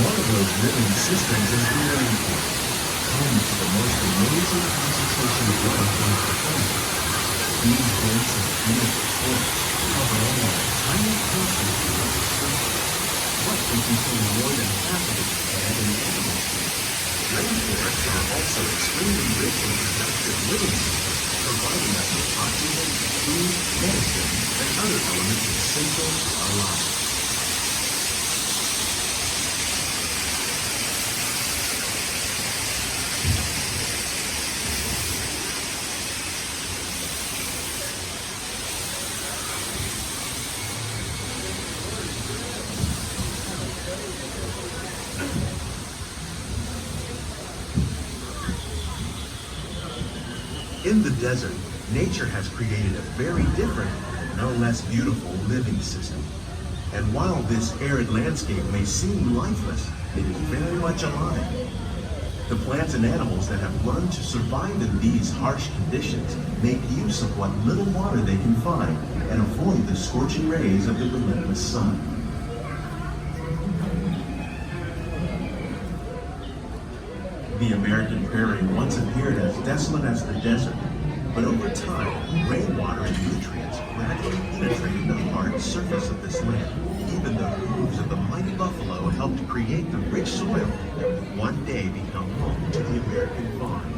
One of those living systems is the rainforest, home to the most amazing concentration of life on the planet. These dense and beautiful forests cover only a tiny portion of the Earth's surface, but they contain more than half of its plant and animal species. Rainforests are also extremely rich in productive living systems, providing us with oxygen, food, medicine, and other elements essential to our lives. In the desert, nature has created a very different, no less beautiful living system. And while this arid landscape may seem lifeless, it is very much alive. The plants and animals that have learned to survive in these harsh conditions make use of what little water they can find and avoid the scorching rays of the relentless sun. The American prairie once appeared as desolate as the desert, but over time, rainwater and nutrients gradually penetrated the hard surface of this land. Even the hooves of the mighty buffalo helped create the rich soil that would one day become home to the American farm.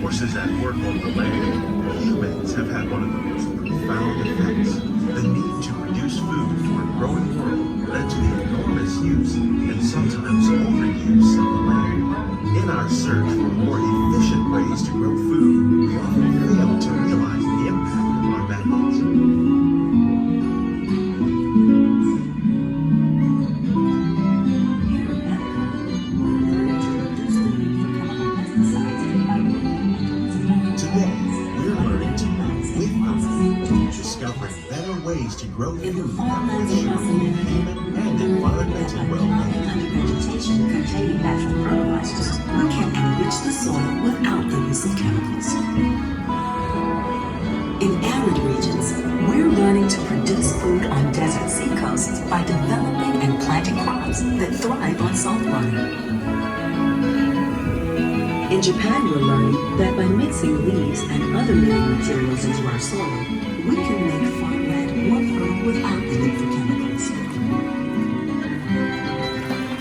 Forces at work on the land, humans have had one of the most profound effects. The need to produce food for a growing world led to the enormous use and sometimes overuse of the land. In our search for more efficient ways to grow food, we often fail to realize the impact of our methods. To grow food that will ensure human and environmental well-being. Vegetation containing natural fertilizers, we can enrich the soil without the use of chemicals. In arid regions, we're learning to produce food on desert seacoasts by developing and planting crops that thrive on salt water. In Japan, we're learning that by mixing leaves and other living materials into our soil, we can make farmland more fertile without the need for chemicals.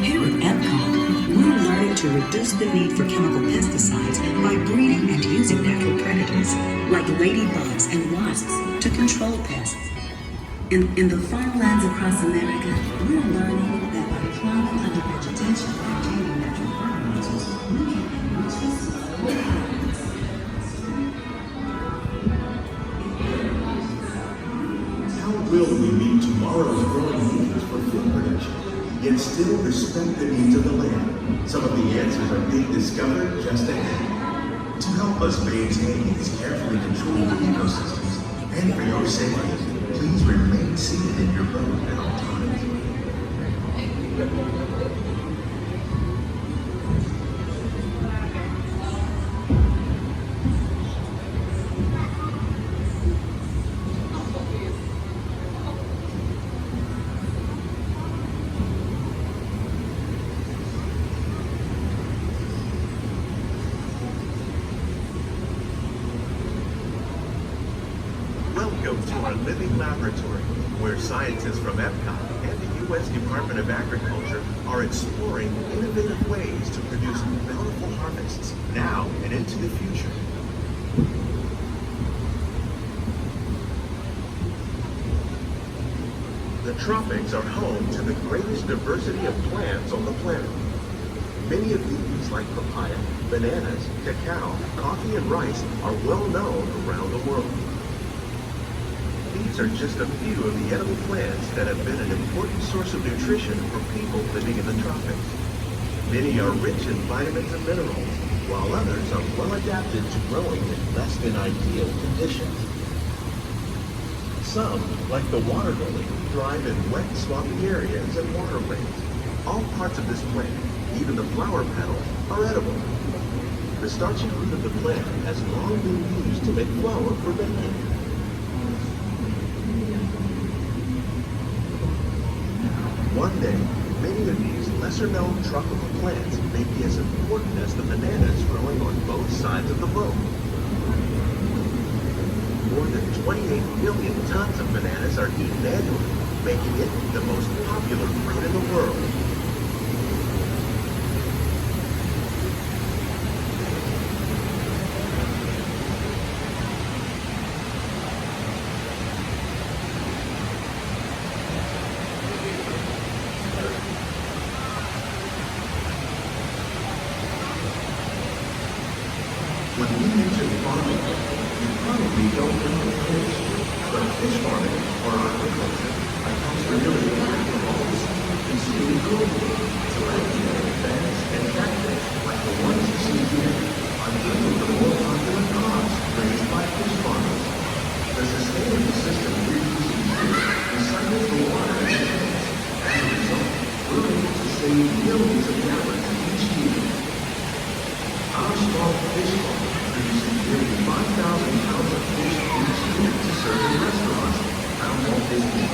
Here at Epcot, we're learning to reduce the need for chemical pesticides by breeding and using natural predators like ladybugs and wasps to control pests. In the farmlands across America, we're learning that by plowing under vegetation containing natural fertilizers, we can enrich the soil with plants. How will we meet tomorrow's growing needs for food production, yet still respect the needs of the land? Some of the answers are being discovered just ahead. To help us maintain these carefully controlled ecosystems, and for your safety, please remain seated in your boat at all times. Welcome to our living laboratory, where scientists from Epcot and the U.S. Department of Agriculture are exploring innovative ways to produce bountiful harvests now and into the future. The tropics are home to the greatest diversity of plants on the planet. Many of these, like papaya, bananas, cacao, coffee, and rice, are well known around the world. These are just a few of the edible plants that have been an important source of nutrition for people living in the tropics. Many are rich in vitamins and minerals, while others are well adapted to growing in less than ideal conditions. Some, like the water lily, thrive in wet, swampy areas and waterways. All parts of this plant, even the flower petals, are edible. The starchy root of the plant has long been used to make flour for baking. One day, many of these lesser-known tropical plants may be as important as the bananas growing on both sides of the boat. More than 28 billion tons of bananas are eaten annually, making it the most popular fruit in the world. When we mention farming, you probably don't know fish, but fish farming, or aquaculture, accounts for nearly half of all the seafood consumed globally. So actually, bass and catfish, like the ones you see here, are two of the more popular crops raised by fish farmers. The sustainable system we're using here recycles the water in the tanks. As a result, we're able to save millions of gallons each year. Our small fish farm produces nearly 5,000 pounds of fish each year to serve in restaurants around Walt Disney.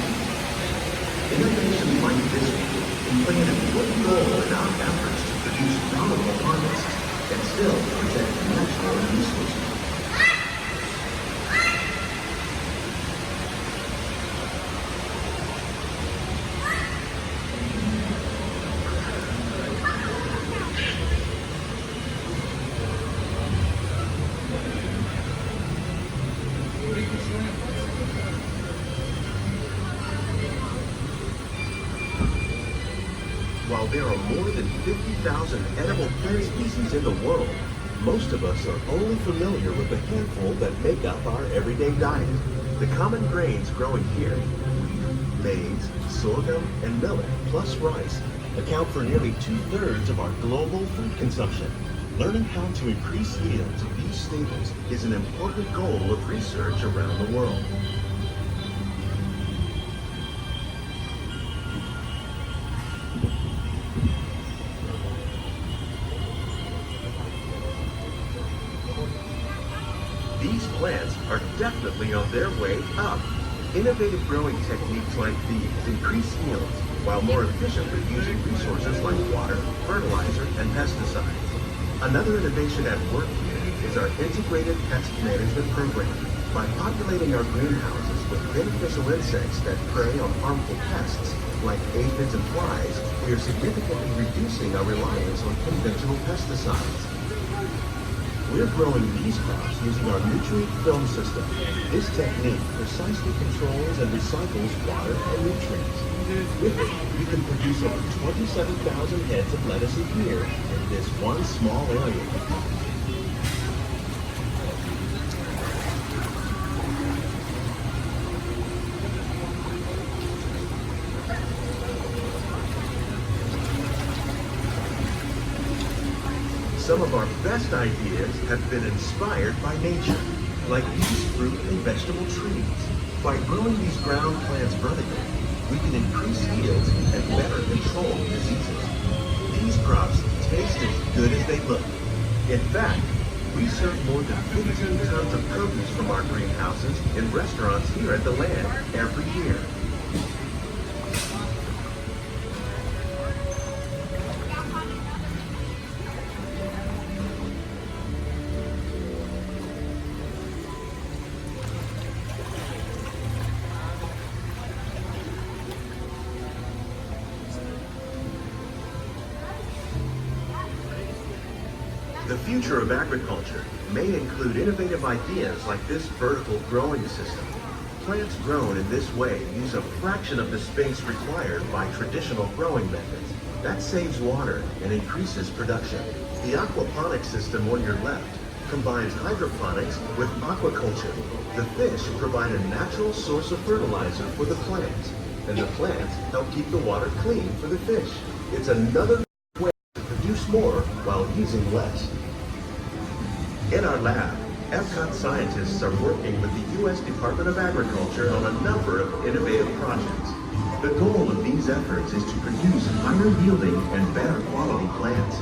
Innovations like this one can play an important role in our efforts to produce bountiful harvests and still protect natural resources. While there are more than 50,000 edible plant species in the world, most of us are only familiar with the handful that make up our everyday diet. The common grains growing here, wheat, maize, sorghum, and millet, plus rice, account for nearly 2/3 of our global food consumption. Learning how to increase yields of these staples is an important goal of research around the world. These plants are definitely on their way up. Innovative growing techniques like these increase yields while more efficiently using resources like water, fertilizer, and pesticides. Another innovation at work here is our integrated pest management program. By populating our greenhouses with beneficial insects that prey on harmful pests, like aphids and flies, we are significantly reducing our reliance on conventional pesticides. We're growing these crops using our nutrient film system. This technique precisely controls and recycles water and nutrients. With it, we can produce over 27,000 heads of lettuce a year in this one small area. Some of our best ideas have been inspired by nature, like these fruit and vegetable trees. By growing these ground plants vertically, we can increase yields and better control diseases. These crops taste as good as they look. In fact, we serve more than 15 tons of produce from our greenhouses in restaurants here at the land every year. The future of agriculture may include innovative ideas like this vertical growing system. Plants grown in this way use a fraction of the space required by traditional growing methods. That saves water and increases production. The aquaponics system on your left combines hydroponics with aquaculture. The fish provide a natural source of fertilizer for the plants, and the plants help keep the water clean for the fish. It's another way to produce more while using less. In our lab, Epcot scientists are working with the U.S. Department of Agriculture on a number of innovative projects. The goal of these efforts is to produce higher yielding and better quality plants.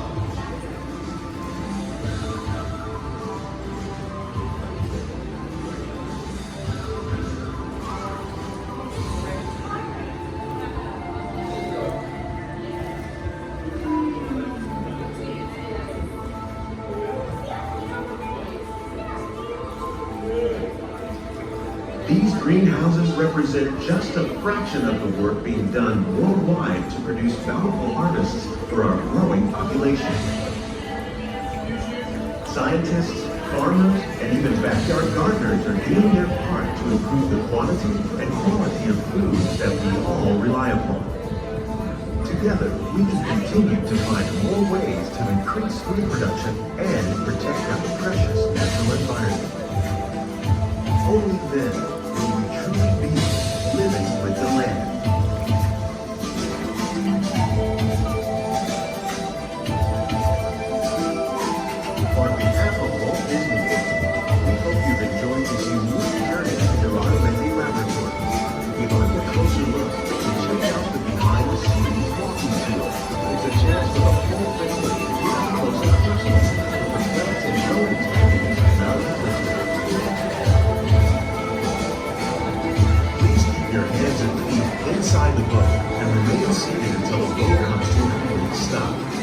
These greenhouses represent just a fraction of the work being done worldwide to produce bountiful harvests for our growing population. Scientists, farmers, and even backyard gardeners are doing their part to improve the quantity and quality of food that we all rely upon. Together, we can continue to find more ways to increase food production and protect our precious natural environment. Only then will we truly be living with the land. On behalf of Walt Disney World, we hope you've enjoyed this unique journey to our Authentic Laboratory. If you'd like a closer look, check out the behind-the-scenes walking tour. It's a chance for the whole family to get up close and personal with the plants and growing techniques in our laboratory. Your hands and feet inside the boat and remain seated until the boat comes to a complete stop.